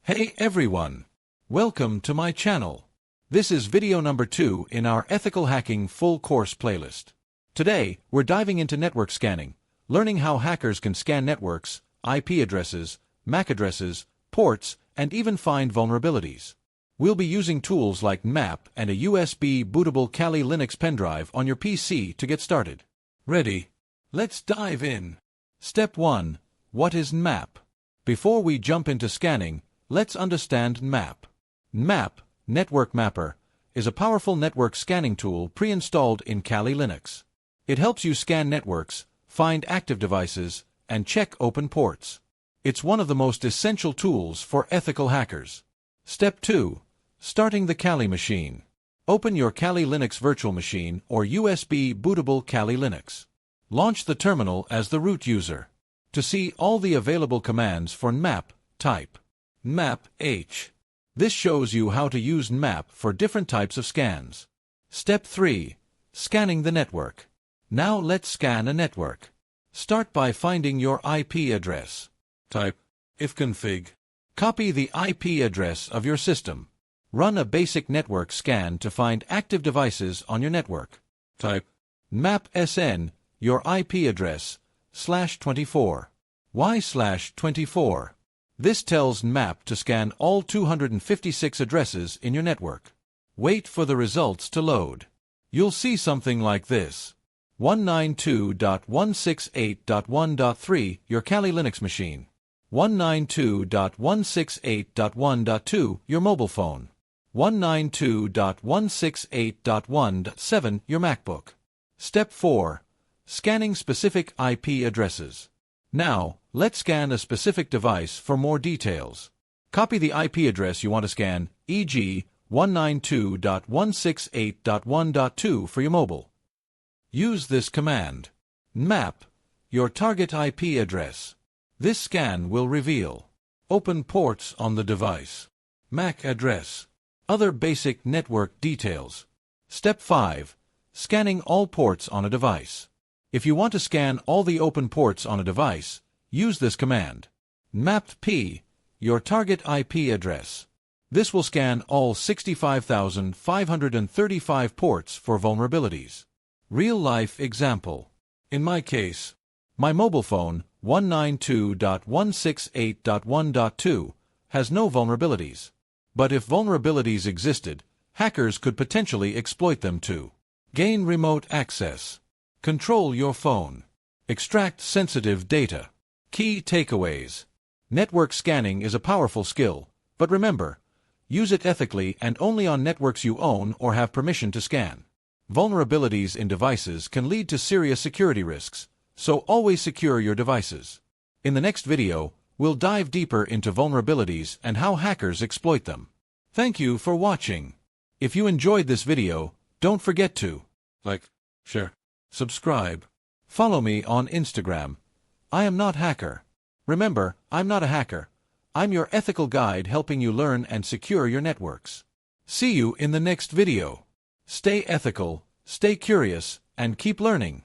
Hey everyone! Welcome to my channel. This is video number 2 in our Ethical Hacking full course playlist. Today, we're diving into network scanning, learning how hackers can scan networks, IP addresses, MAC addresses, ports, and even find vulnerabilities. We'll be using tools like Nmap and a USB bootable Kali Linux pendrive on your PC to get started. Ready? Let's dive in. Step 1. What is Nmap? Before we jump into scanning, let's understand Nmap. Nmap, Network Mapper, is a powerful network scanning tool pre-installed in Kali Linux. It helps you scan networks, find active devices, and check open ports. It's one of the most essential tools for ethical hackers. Step 2. Starting the Kali machine. Open your Kali Linux virtual machine or USB bootable Kali Linux. Launch the terminal as the root user. To see all the available commands for Nmap, type Nmap H. This shows you how to use Nmap for different types of scans. Step 3. Scanning the network. Now let's scan a network. Start by finding your IP address. Type ifconfig. Copy the IP address of your system. Run a basic network scan to find active devices on your network. Type nmap-sn, your IP address, /24. Why /24? This tells Nmap to scan all 256 addresses in your network. Wait for the results to load. You'll see something like this. 192.168.1.3, your Kali Linux machine. 192.168.1.2, your mobile phone. 192.168.1.7, your MacBook. Step 4. Scanning specific IP addresses. Now, let's scan a specific device for more details. Copy the IP address you want to scan, e.g., 192.168.1.2 for your mobile. Use this command. Nmap, your target IP address. This scan will reveal open ports on the device, MAC address, other basic network details. Step 5. Scanning all ports on a device. If you want to scan all the open ports on a device, use this command. Nmap-p, your target IP address. This will scan all 65,535 ports for vulnerabilities. Real-life example. In my case, my mobile phone, 192.168.1.2, has no vulnerabilities. But if vulnerabilities existed, hackers could potentially exploit them to gain remote access, control your phone, extract sensitive data. Key takeaways. Network scanning is a powerful skill, but remember, use it ethically and only on networks you own or have permission to scan. Vulnerabilities in devices can lead to serious security risks, so always secure your devices. In the next video, we'll dive deeper into vulnerabilities and how hackers exploit them. Thank you for watching. If you enjoyed this video, don't forget to like, share, subscribe. Follow me on Instagram. I am not hacker. Remember, I'm not a hacker. I'm your ethical guide helping you learn and secure your networks. See you in the next video. Stay ethical, stay curious, and keep learning.